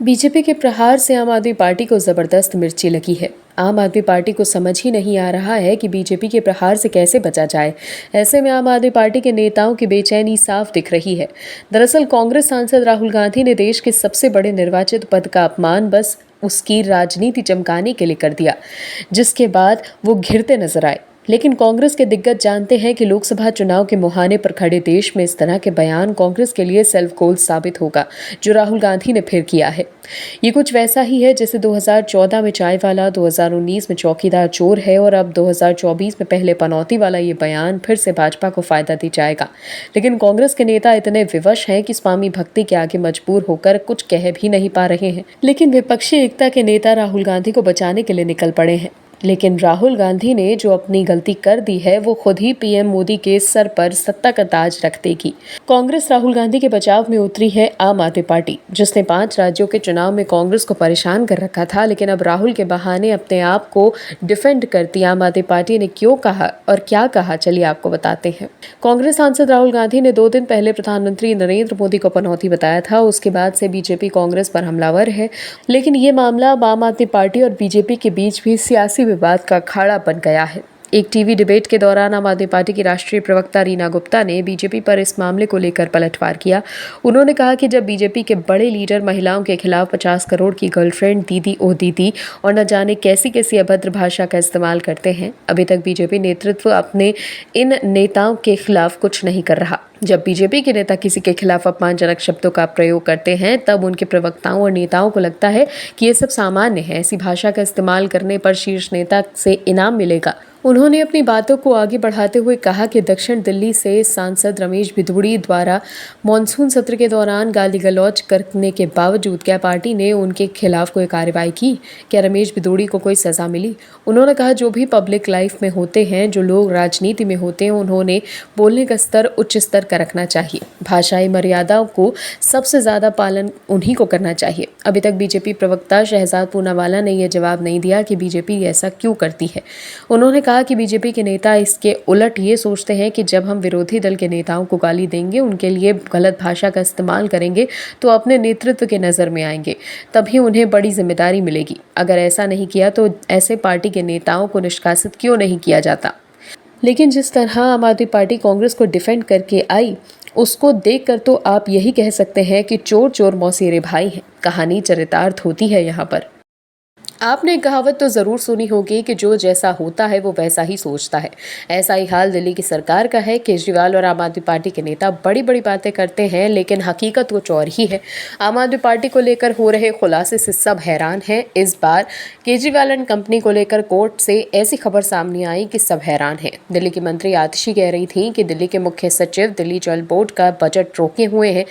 BJP के प्रहार से आम आदमी पार्टी को जबरदस्त मिर्ची लगी है। आम आदमी पार्टी को समझ ही नहीं आ रहा है कि बीजेपी के प्रहार से कैसे बचा जाए। ऐसे में आम आदमी पार्टी के नेताओं की बेचैनी साफ दिख रही है। दरअसल कांग्रेस सांसद राहुल गांधी ने देश के सबसे बड़े निर्वाचित पद का अपमान बस उसकी राजनीति चमकाने के लिए कर दिया, जिसके बाद वो घिरते नजर आए। लेकिन कांग्रेस के दिग्गज जानते हैं कि लोकसभा चुनाव के मुहाने पर खड़े देश में इस तरह के बयान कांग्रेस के लिए सेल्फ गोल साबित होगा, जो राहुल गांधी ने फिर किया है। ये कुछ वैसा ही है जैसे 2014 में चाय वाला, 2019 में चौकीदार चोर है और अब 2024 में पहले पनौती वाला ये बयान फिर से भाजपा को फायदा दे जाएगा। लेकिन कांग्रेस के नेता इतने विवश हैं कि स्वामी भक्ति के आगे मजबूर होकर कुछ कह भी नहीं पा रहे हैं। लेकिन विपक्षी एकता के नेता राहुल गांधी को बचाने के लिए निकल पड़े हैं। लेकिन राहुल गांधी ने जो अपनी गलती कर दी है वो खुद ही पीएम मोदी के सर पर सत्ता का ताज रख देगी। कांग्रेस राहुल गांधी के बचाव में उतरी है आम आदमी पार्टी, जिसने 5 राज्यों के चुनाव में कांग्रेस को परेशान कर रखा था। लेकिन अब राहुल के बहाने अपने आप को डिफेंड करती आम आदमी पार्टी ने क्यों कहा और क्या कहा, चलिए आपको बताते हैं। कांग्रेस सांसद राहुल गांधी ने 2 दिन पहले प्रधानमंत्री नरेंद्र मोदी को पनौती बताया था। उसके बाद से बीजेपी कांग्रेस पर हमलावर है। लेकिन ये मामला अब आम आदमी पार्टी और बीजेपी के बीच भी सियासी विवाद का अखाड़ा बन गया है। एक टीवी डिबेट के दौरान आम आदमी पार्टी की राष्ट्रीय प्रवक्ता रीना गुप्ता ने बीजेपी पर इस मामले को लेकर पलटवार किया। उन्होंने कहा कि जब बीजेपी के बड़े लीडर महिलाओं के खिलाफ 50 करोड़ की गर्लफ्रेंड दीदी ओ दीदी और न जाने कैसी कैसी अभद्र भाषा का इस्तेमाल करते हैं, अभी तक बीजेपी नेतृत्व अपने इन नेताओं के खिलाफ कुछ नहीं कर रहा। जब बीजेपी के नेता किसी के खिलाफ अपमानजनक शब्दों का प्रयोग करते हैं तब उनके प्रवक्ताओं और नेताओं को लगता है कि ये सब सामान्य है। ऐसी भाषा का इस्तेमाल करने पर शीर्ष नेता से इनाम मिलेगा। उन्होंने अपनी बातों को आगे बढ़ाते हुए कहा कि दक्षिण दिल्ली से सांसद रमेश भिदुड़ी द्वारा मॉनसून सत्र के दौरान गाली गलौज करने के बावजूद क्या पार्टी ने उनके खिलाफ कोई कार्रवाई की? क्या रमेश भिदुड़ी को कोई सजा मिली? उन्होंने कहा जो भी पब्लिक लाइफ में होते हैं, जो लोग राजनीति में होते हैं, उन्होंने बोलने का स्तर उच्च स्तर का रखना चाहिए। भाषाई मर्यादाओं को सबसे ज्यादा पालन उन्हीं को करना चाहिए। अभी तक बीजेपी प्रवक्ता शहजाद पूनावाला ने यह जवाब नहीं दिया कि बीजेपी ऐसा क्यों करती है। उन्होंने कहा कि बीजेपी के नेता इसके उलट ये सोचते हैं कि जब हम विरोधी दल के नेताओं को गाली देंगे, उनके लिए गलत भाषा का इस्तेमाल करेंगे तो अपने नेतृत्व के नजर में आएंगे, तभी उन्हें बड़ी जिम्मेदारी मिलेगी। अगर ऐसा नहीं किया तो ऐसे पार्टी के नेताओं को निष्कासित क्यों नहीं किया जाता? लेकिन जिस तरह आम आदमी पार्टी कांग्रेस को डिफेंड करके आई, उसको देखकर तो आप यही कह सकते हैं कि चोर चोर मौसेरे भाई हैं। कहानी चरितार्थ होती है यहाँ पर। आपने कहावत तो ज़रूर सुनी होगी कि जो जैसा होता है वो वैसा ही सोचता है। ऐसा ही हाल दिल्ली की सरकार का है। केजरीवाल और आम आदमी पार्टी के नेता बड़ी बड़ी बातें करते हैं, लेकिन हकीकत कुछ और ही है। आम आदमी पार्टी को लेकर हो रहे खुलासे से सब हैरान हैं। इस बार केजरीवाल एंड कंपनी को लेकर कोर्ट से ऐसी खबर सामने आई कि सब हैरान हैं। दिल्ली की मंत्री आतिशी कह रही थी कि दिल्ली के मुख्य सचिव दिल्ली जल बोर्ड का बजट रोके हुए हैं,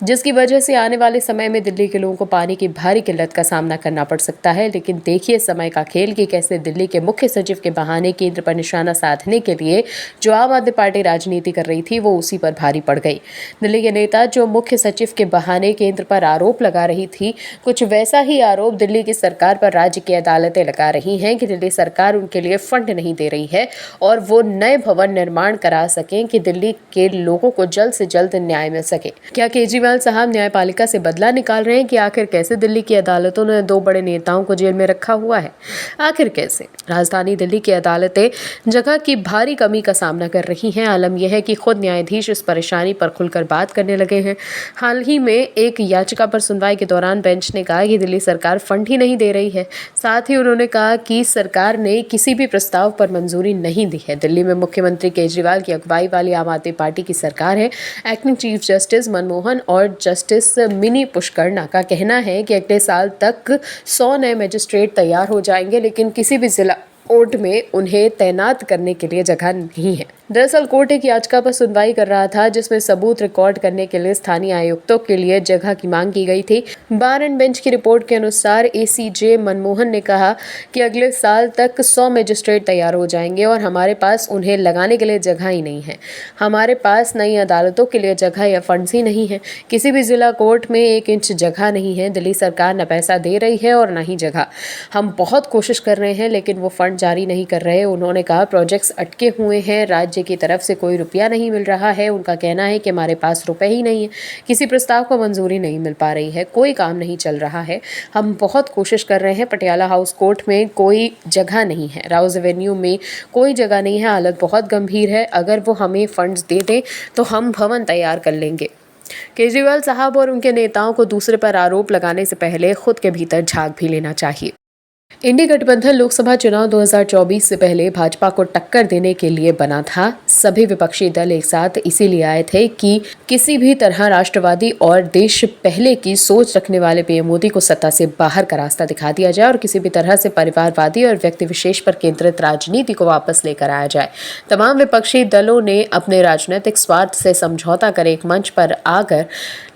जिसकी वजह से आने वाले समय में दिल्ली के लोगों को पानी की भारी किल्लत का सामना करना पड़ सकता है। लेकिन देखिए समय का खेल कि कैसे दिल्ली के मुख्य सचिव के बहाने केंद्र पर निशाना साधने के लिए जो आम आदमी पार्टी राजनीति कर रही थी वो उसी पर भारी पड़ गई। दिल्ली के नेता जो मुख्य सचिव के बहाने केंद्र पर आरोप लगा रही थी, कुछ वैसा ही आरोप दिल्ली की सरकार पर राज्य की अदालतें लगा रही हैं कि दिल्ली सरकार उनके लिए फंड नहीं दे रही है और वो नए भवन निर्माण करा सकें कि दिल्ली के लोगों को जल्द से जल्द न्याय मिल सके। क्या केजरीवाल साहब न्यायपालिका से बदला निकाल रहे हैं कि आखिर कैसे दिल्ली की अदालतों ने 2 बड़े नेताओं को जेल में रखा हुआ है? आखिर कैसे? राजधानी दिल्ली की अदालतें जगह की भारी कमी का सामना कर रही हैं। आलम यह है कि खुद न्यायाधीश इस परेशानी पर खुलकर बात करने लगे हैं। हाल ही में एक याचिका पर सुनवाई के दौरान बेंच ने कहा कि दिल्ली सरकार फंड ही नहीं दे रही है। साथ ही उन्होंने कहा कि सरकार ने किसी भी प्रस्ताव पर मंजूरी नहीं दी है। दिल्ली में मुख्यमंत्री केजरीवाल की अगुवाई वाली आम आदमी पार्टी की सरकार है। एक्टिंग चीफ जस्टिस मनमोहन और जस्टिस मिनी पुष्करना का कहना है कि अगले साल तक 100 नए मजिस्ट्रेट तैयार हो जाएंगे, लेकिन किसी भी जिला कोर्ट में उन्हें तैनात करने के लिए जगह नहीं है। दरअसल कोर्ट एक याचिका पर सुनवाई कर रहा था जिसमें सबूत रिकॉर्ड करने के लिए स्थानीय आयुक्तों के लिए जगह की मांग की गई थी। बार एंड बेंच की रिपोर्ट के अनुसार एसीजे मनमोहन ने कहा कि अगले साल तक 100 मजिस्ट्रेट तैयार हो जाएंगे और हमारे पास उन्हें लगाने के लिए जगह ही नहीं है। हमारे पास नई अदालतों के लिए जगह या फंड्स ही नहीं है। किसी भी जिला कोर्ट में 1 इंच जगह नहीं है। दिल्ली सरकार न पैसा दे रही है और न ही जगह। हम बहुत कोशिश कर रहे हैं लेकिन वो फंड जारी नहीं कर रहे। उन्होंने कहा प्रोजेक्ट्स अटके हुए हैं। राज्य राज्य की तरफ से कोई रुपया नहीं मिल रहा है। उनका कहना है कि हमारे पास रुपए ही नहीं है, किसी प्रस्ताव को मंजूरी नहीं मिल पा रही है, कोई काम नहीं चल रहा है। हम बहुत कोशिश कर रहे हैं। पटियाला हाउस कोर्ट में कोई जगह नहीं है, राउज एवेन्यू में कोई जगह नहीं है, हालत बहुत गंभीर है। अगर वो हमें फंड्स दे दें तो हम भवन तैयार कर लेंगे। केजरीवाल साहब और उनके नेताओं को दूसरे पर आरोप लगाने से पहले खुद के भीतर झांक भी लेना चाहिए। इंडी गठबंधन लोकसभा चुनाव 2024 से पहले भाजपा को टक्कर देने के लिए बना था। सभी विपक्षी दल एक साथ इसीलिए आए थे कि किसी भी तरह राष्ट्रवादी और देश पहले की सोच रखने वाले पीएम मोदी को सत्ता से बाहर का रास्ता दिखा दिया जाए और किसी भी तरह से परिवारवादी और व्यक्ति विशेष पर केंद्रित राजनीति को वापस लेकर आया जाए। तमाम विपक्षी दलों ने अपने राजनीतिक स्वार्थ से समझौता कर एक मंच पर आकर,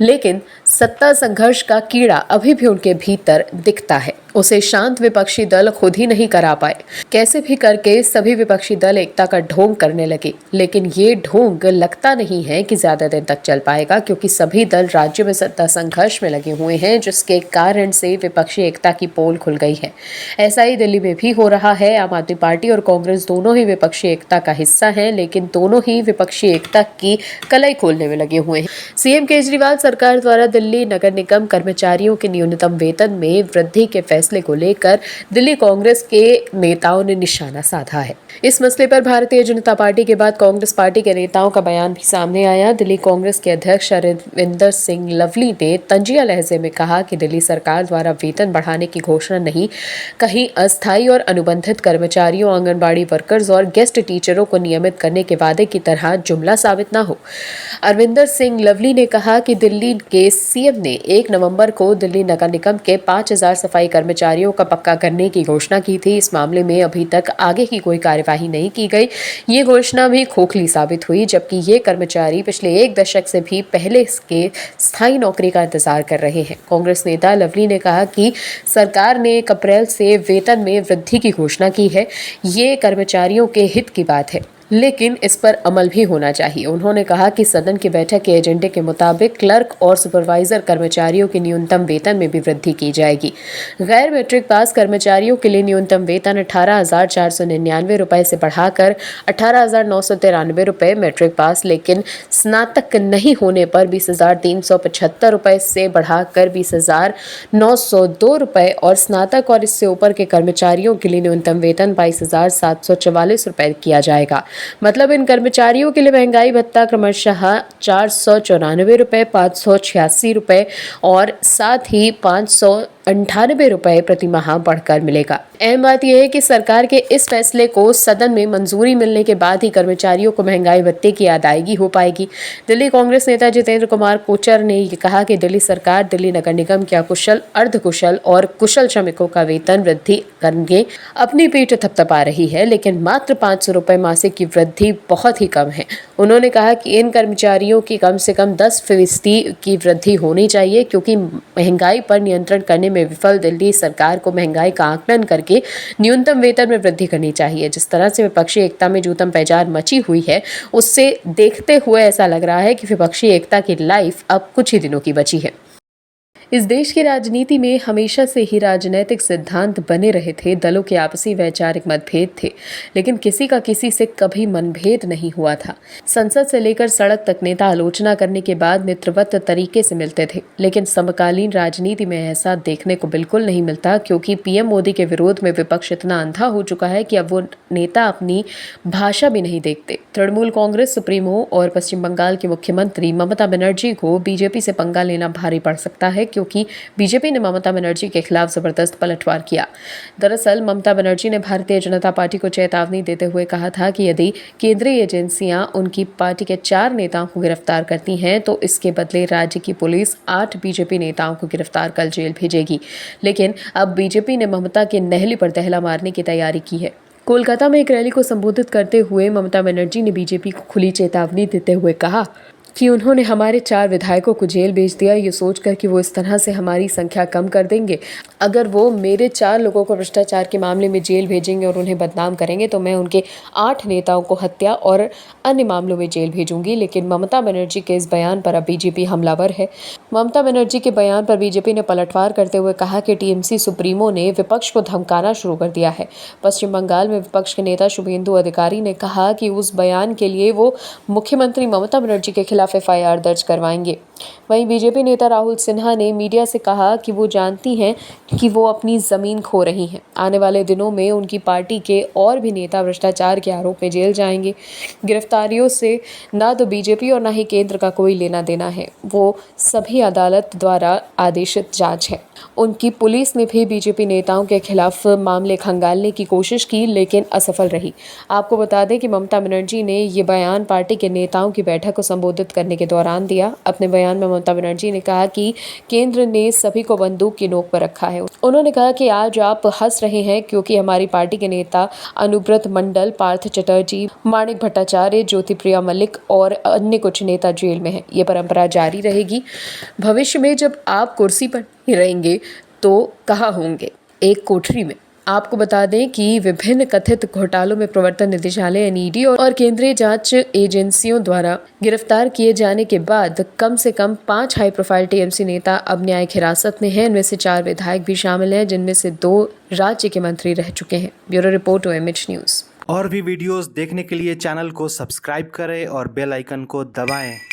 लेकिन सत्ता संघर्ष का कीड़ा अभी भी उनके भीतर दिखता है। उसे शांत विपक्षी दल खुद ही नहीं करा पाए। कैसे भी करके सभी विपक्षी दल एकता का ढोंग करने लगे, लेकिन ये ढोंग लगता नहीं है कि ज्यादा दिन तक चल पाएगा, क्योंकि सभी दल राज्य में सत्ता संघर्ष में लगे हुए हैं, जिसके कारण से विपक्षी एकता की पोल खुल गई है। ऐसा ही दिल्ली में भी हो रहा है। आम आदमी पार्टी और कांग्रेस दोनों ही विपक्षी एकता का हिस्सा हैं, लेकिन दोनों ही विपक्षी एकता की कलाई खोलने में लगे हुए हैं। सीएम केजरीवाल सरकार द्वारा दिल्ली नगर निगम कर्मचारियों के न्यूनतम वेतन में वृद्धि के फैसले को लेकर दिल्ली कांग्रेस के नेताओं ने निशाना साधा है। इस मसले पर भारतीय जनता पार्टी के बाद कांग्रेस पार्टी के नेताओं का बयान भी सामने आया। दिल्ली कांग्रेस के अध्यक्ष अरविंदर सिंह लवली ने तंजिया लहजे में कहा कि दिल्ली सरकार द्वारा वेतन बढ़ाने की घोषणा नहीं, कहीं अस्थायी और अनुबंधित कर्मचारियों, आंगनबाड़ी वर्कर्स और गेस्ट टीचरों को नियमित करने के वादे की तरह जुमला साबित न हो। अरविंदर सिंह लवली ने कहा कि दिल्ली के सीएम ने 1 नवंबर को दिल्ली नगर निगम के 5000 सफाई कर्मचारियों का पक्का करने की घोषणा की थी। इस मामले में अभी तक आगे की कोई कार्यवाही नहीं की गई। ये घोषणा भी खोखली साबित हुई, जबकि ये कर्मचारी पिछले 1 दशक से भी पहले के स्थायी नौकरी का इंतजार कर रहे हैं। कांग्रेस नेता लवली ने कहा कि सरकार ने 1 अप्रैल से वेतन में वृद्धि की घोषणा की है। ये कर्मचारियों के हित की बात है, लेकिन इस पर अमल भी होना चाहिए। उन्होंने कहा कि सदन की बैठक के एजेंडे के मुताबिक क्लर्क और सुपरवाइजर कर्मचारियों के न्यूनतम वेतन में भी वृद्धि की जाएगी। गैर मैट्रिक पास कर्मचारियों के लिए न्यूनतम वेतन 18,499 रुपए से बढ़ाकर 18,993 रुपए, मैट्रिक पास लेकिन स्नातक नहीं होने पर 20,375 रुपए से बढ़ाकर 20,902 रुपए और स्नातक और इससे ऊपर के कर्मचारियों के लिए न्यूनतम वेतन 22,744 रुपए किया जाएगा। मतलब इन कर्मचारियों के लिए महंगाई भत्ता क्रमशः 494 रुपए, 586 रुपए और साथ ही 598 रुपए प्रति माह बढ़कर मिलेगा। अहम बात यह है कि सरकार के इस फैसले को सदन में मंजूरी मिलने के बाद ही कर्मचारियों को महंगाई भत्ते की अदायगी हो पाएगी। दिल्ली कांग्रेस नेता जितेंद्र कुमार कोचर ने ये कहा कि दिल्ली सरकार दिल्ली नगर निगम के अकुशल, अर्धकुशल और कुशल श्रमिकों का वेतन वृद्धि करके अपनी पीठ थपथपा रही है, लेकिन मात्र 500 रुपए मासिक की वृद्धि बहुत ही कम है। उन्होंने कहा कि इन कर्मचारियों की कम से कम 10% की वृद्धि होनी चाहिए, क्योंकि महंगाई पर नियंत्रण करने में विफल दिल्ली सरकार को महंगाई का आकलन करके न्यूनतम वेतन में वृद्धि करनी चाहिए। जिस तरह से विपक्षी एकता में जूतम पैजार मची हुई है, उससे देखते हुए ऐसा लग रहा है कि विपक्षी एकता की लाइफ अब कुछ ही दिनों की बची है। इस देश की राजनीति में हमेशा से ही राजनीतिक सिद्धांत बने रहे थे। दलों के आपसी वैचारिक मतभेद थे, लेकिन किसी का किसी से कभी मनभेद नहीं हुआ था। संसद से लेकर सड़क तक नेता आलोचना करने के बाद मित्रवत तरीके से मिलते थे, लेकिन समकालीन राजनीति में ऐसा देखने को बिल्कुल नहीं मिलता, क्योंकि पीएम मोदी के विरोध में विपक्ष इतना अंधा हो चुका है कि अब वो नेता अपनी भाषा भी नहीं देखते। तृणमूल कांग्रेस सुप्रीमो और पश्चिम बंगाल की मुख्यमंत्री ममता बनर्जी को बीजेपी से पंगा लेना भारी पड़ सकता है, क्योंकि बीजेपी ने ममता बनर्जी के खिलाफ जबरदस्त पलटवार किया। दरअसल ममता बनर्जी ने भारतीय जनता पार्टी को चेतावनी देते हुए कहा था कि यदि केंद्रीय एजेंसियां उनकी पार्टी के 4 नेताओं को गिरफ्तार करती हैं तो इसके बदले राज्य की पुलिस 8 बीजेपी नेताओं को गिरफ्तार कर जेल भेजेगी। लेकिन अब बीजेपी ने ममता के नहली पर दहला मारने की तैयारी की है। कोलकाता में एक रैली को संबोधित करते हुए ममता बनर्जी ने बीजेपी को खुली चेतावनी देते हुए कहा कि उन्होंने हमारे 4 विधायकों को जेल भेज दिया, ये सोचकर कि वो इस तरह से हमारी संख्या कम कर देंगे। अगर वो मेरे 4 लोगों को भ्रष्टाचार के मामले में जेल भेजेंगे और उन्हें बदनाम करेंगे तो मैं उनके 8 नेताओं को हत्या और अन्य मामलों में जेल भेजूंगी। लेकिन ममता बनर्जी के इस बयान पर अब बीजेपी हमलावर है। ममता बनर्जी के बयान पर बीजेपी ने पलटवार करते हुए कहा कि टीएमसी सुप्रीमो ने विपक्ष को धमकाना शुरू कर दिया है। पश्चिम बंगाल में विपक्ष के नेता शुभेंदु अधिकारी ने कहा कि उस बयान के लिए वो मुख्यमंत्री ममता बनर्जी के खिलाफ एफआईआर दर्ज करवाएंगे। वहीं बीजेपी नेता राहुल सिन्हा ने मीडिया से कहा कि वो जानती हैं कि वो अपनी जमीन खो रही हैं। आने वाले दिनों में उनकी पार्टी के और भी नेता भ्रष्टाचार के आरोप में जेल जाएंगे। गिरफ्तारियों से ना तो बीजेपी और ना ही केंद्र का कोई लेना देना है, वो सभी अदालत द्वारा आदेशित जांच है। उनकी पुलिस ने भी बीजेपी नेताओं के खिलाफ मामले खंगालने की कोशिश की लेकिन असफल रही। आपको बता दें कि ममता बनर्जी ने ये बयान पार्टी के नेताओं की बैठक को संबोधित करने के दौरान दिया। अपने बयान में ममता बनर्जी ने कहा कि केंद्र ने सभी को बंदूक की नोक पर रखा है। उन्होंने कहा कि आज आप हंस रहे हैं क्योंकि हमारी पार्टी के नेता अनुब्रत मंडल, पार्थ चटर्जी, माणिक भट्टाचार्य, ज्योतिप्रिया मलिक और अन्य कुछ नेता जेल में हैं। ये परंपरा जारी रहेगी। भविष्य में जब आप कुर्सी पर रहेंगे तो कहाँ होंगे? एक कोठरी में। आपको बता दें कि विभिन्न कथित घोटालों में प्रवर्तन निदेशालय (ईडी) और केंद्रीय जांच एजेंसियों द्वारा गिरफ्तार किए जाने के बाद कम से कम 5 हाई प्रोफाइल टीएमसी नेता अब न्यायिक हिरासत में हैं। इनमें से 4 विधायक भी शामिल हैं, जिनमें से 2 राज्य के मंत्री रह चुके हैं। Bureau report OMH news. और भी वीडियोस देखने के लिए चैनल को सब्सक्राइब करें और बेल आइकन को दबाएं।